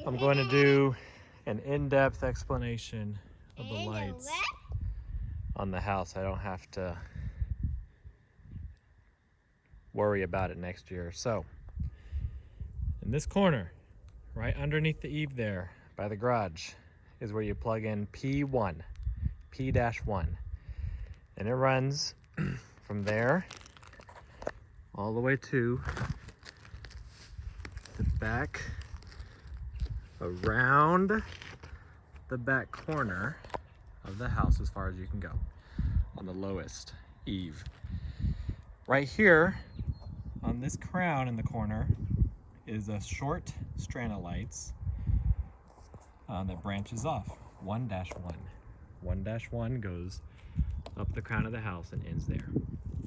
I'm going to do an in-depth explanation of the lights on the house. I don't have to worry about it next year. So, in this corner, right underneath the eave there, by the garage, is where you plug in P1, P-1. And it runs from there all the way to the back, around the back corner of the house as far as you can go on the lowest eave. Right here on this crown in the corner is a short strand of lights that branches off, 1-1. 1-1 goes up the crown of the house and ends there.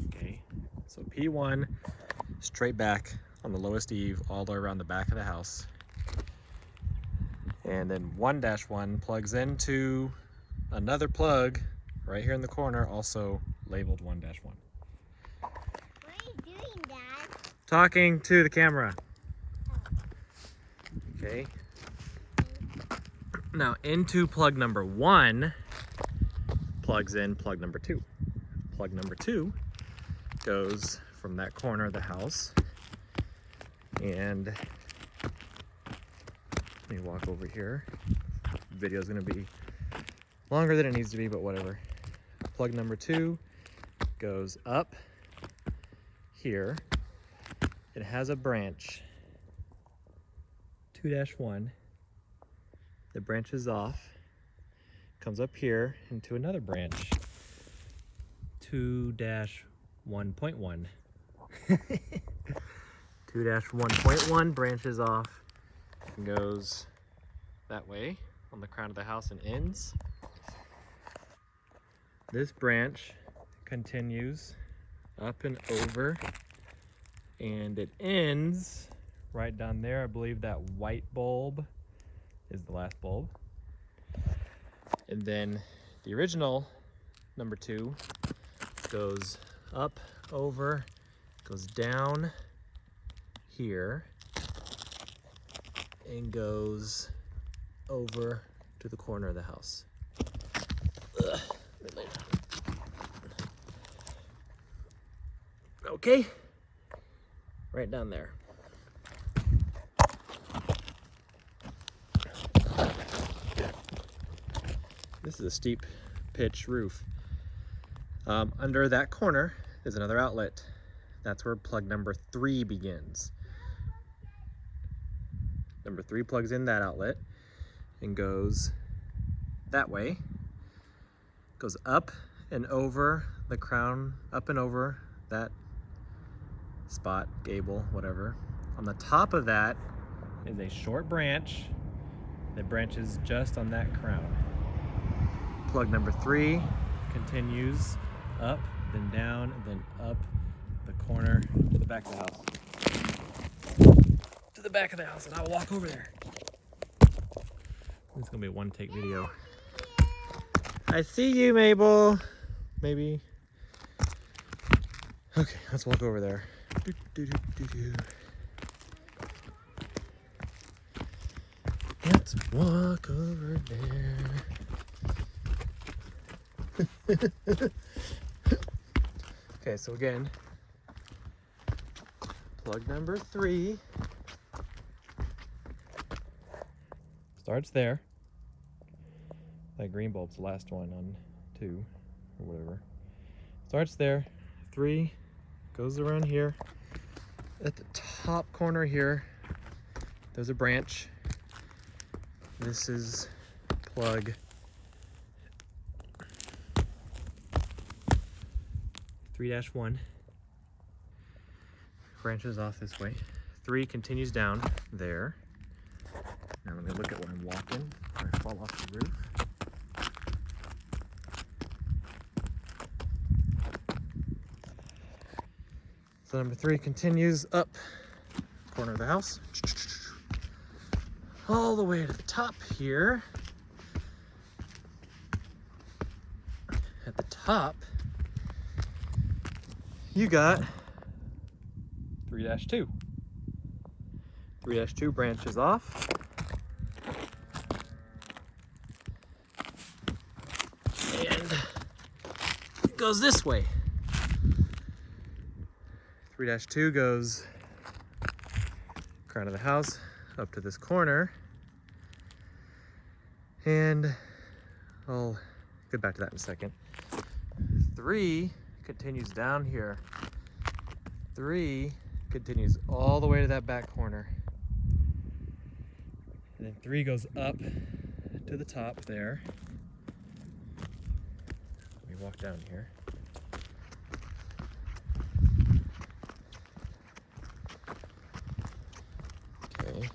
Okay, so P1 straight back on the lowest eave all the way around the back of the house. And then 1-1 plugs into another plug right here in the corner, also labeled 1-1. What are you doing, Dad? Talking to the camera. Okay. Now into plug number 1 plugs in plug number 2. Plug number 2 goes from that corner of the house, and let me walk over here. The video is going to be longer than it needs to be, but whatever. Plug number 2 goes up here. It has a branch, 2-1, that branches off, comes up here into another branch, 2-1.1. 2-1.1 branches off and goes that way on the crown of the house and ends. This branch continues up and over, and it ends right down there. I believe that white bulb is the last bulb. And then the original number 2 goes up, over, goes down here, and goes over to the corner of the house. Ugh. Okay, right down there. This is a steep pitch roof. Under that corner is another outlet. That's where plug number 3 begins. Number 3 plugs in that outlet and goes that way. Goes up and over the crown, up and over that spot, gable, whatever. On the top of that is a short branch that branches just on that crown. Plug number 3 continues up, then down, then up the corner to the back of the house. To the back of the house, and I'll walk over there. It's gonna be a one-take video. I see you, Mabel. Maybe. Okay, let's walk over there. Let's walk over there. Okay, so again, plug number 3 starts there. That green bulb's the last one on 2 or whatever. Starts there. 3 goes around here. At the top corner here, there's a branch. This is plug 3-1. Branches off this way. 3 continues down there. Now let me look at where I'm walking before I fall off the roof. So number 3 continues up corner of the house, all the way to the top here. At the top, you got 3-2. 3-2 branches off. And it goes this way. 3-2 goes crown of the house up to this corner. And I'll get back to that in a second. 3 continues down here. 3 continues all the way to that back corner. And then 3 goes up to the top there. Let me walk down here. Okay.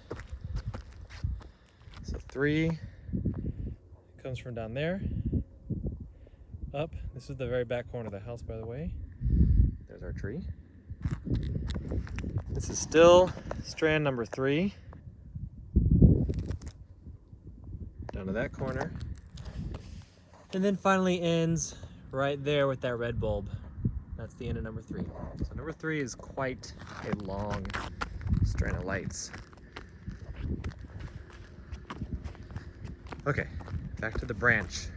So 3 comes from down there up. This is the very back corner of the house, by the way. There's our tree. This is still strand number 3. Down to that corner. And then finally ends right there with that red bulb. That's the end of number 3. So number 3 is quite a long strand of lights. Okay, back to the branch.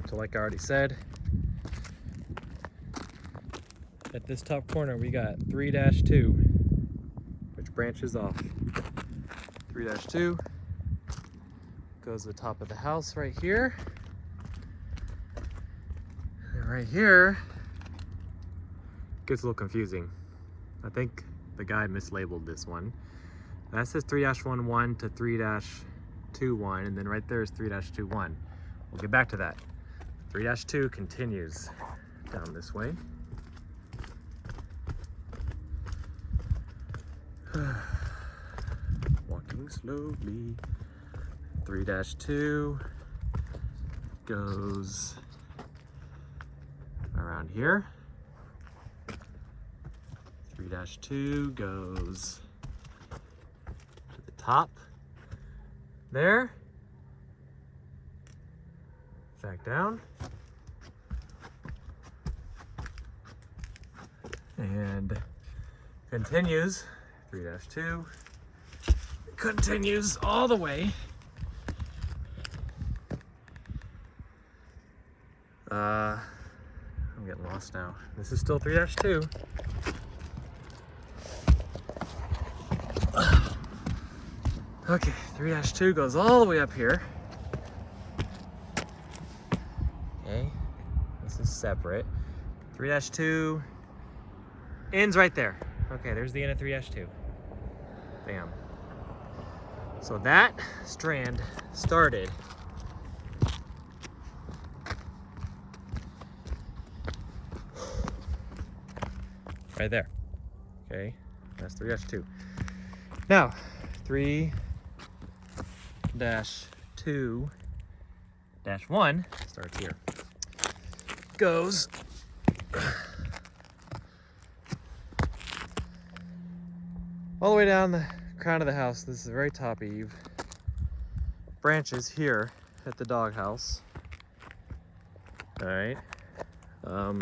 So like I already said, at this top corner we got 3-2, which branches off. 3-2 goes to the top of the house right here. And right here gets a little confusing. I think the guy mislabeled this one. That says 3-11 to 3-21, and then right there is 3-21. We'll get back to that. 3-2 continues down this way. Walking slowly. 3-2 goes around here. 3-2 goes to the top there. Back down. And continues. 3-2 continues all the way. I'm getting lost now. This is still 3-2. Okay, 3-2 goes all the way up here. Okay, this is separate. 3-2 ends right there. Okay, there's the end of 3-2. Bam. So that strand started right there. Okay, that's 3-2. Now, 3-2-1 starts here. Goes all the way down the crown of the house. This is the very top eave. Branches here at the doghouse. All right. Dang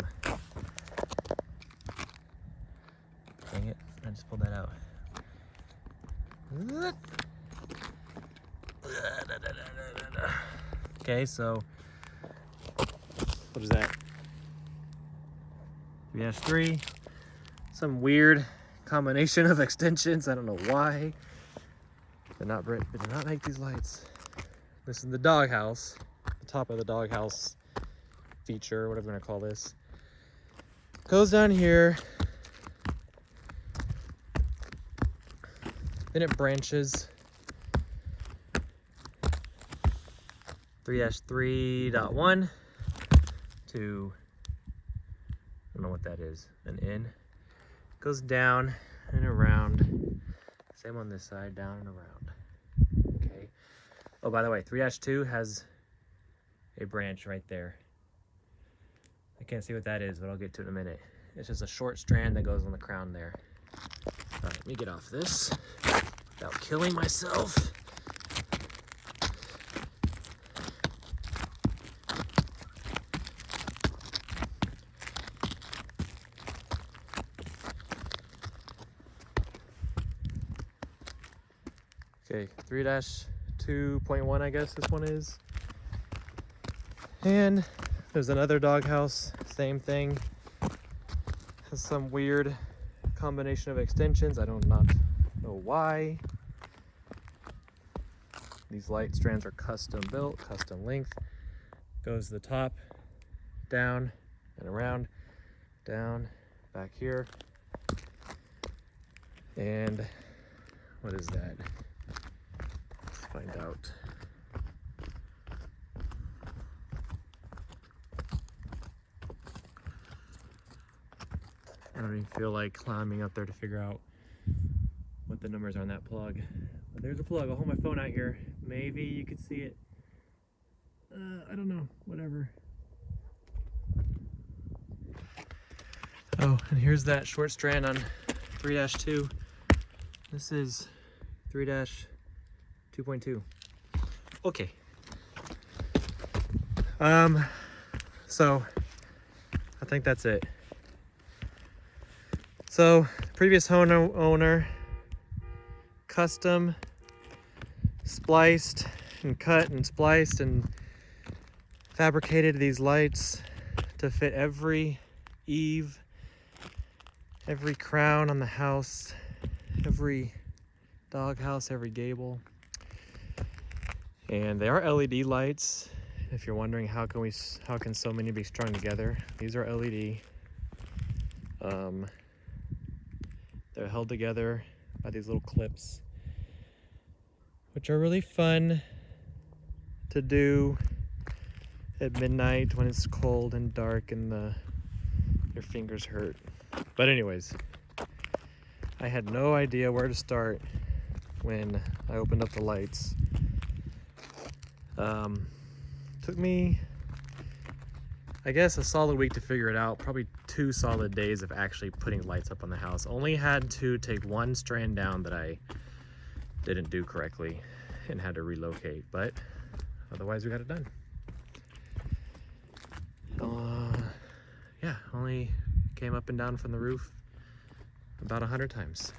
it! I just pulled that out. Okay, so what is that? 3-3. Some weird combination of extensions. I don't know why. They did not make these lights. This is the doghouse, the top of the doghouse feature, whatever we're gonna call this. Goes down here. Then it branches. 3-3.1 to, I don't know what that is, an in. Goes down and around. Same on this side, down and around. Okay. Oh, by the way, 3-2 has a branch right there. I can't see what that is, but I'll get to it in a minute. It's just a short strand that goes on the crown there. All right, let me get off this without killing myself. Okay, 3-2.1 I guess this one is. And there's another doghouse, same thing. Has some weird combination of extensions. I do not know why. These light strands are custom built, custom length. Goes to the top, down and around, down, back here. And what is that? Let's find out. I don't even feel like climbing up there to figure out what the numbers are on that plug. But there's a plug. I'll hold my phone out here. Maybe you could see it. I don't know. Whatever. Oh, and here's that short strand on 3-2. This is 3-2.2. Okay. So I think that's it. So previous owner custom spliced and cut and spliced and fabricated these lights to fit every eave, every crown on the house, every doghouse, every gable. And they are LED lights. If you're wondering how can so many be strung together, these are LED. They're held together by these little clips, which are really fun to do at midnight when it's cold and dark and your fingers hurt. But anyways, I had no idea where to start when I opened up the lights. Took me, I guess, a solid week to figure it out. Probably 2 solid days of actually putting lights up on the house. Only had to take one strand down that I didn't do correctly and had to relocate, but otherwise we got it done. Yeah, only came up and down from the roof about 100 times.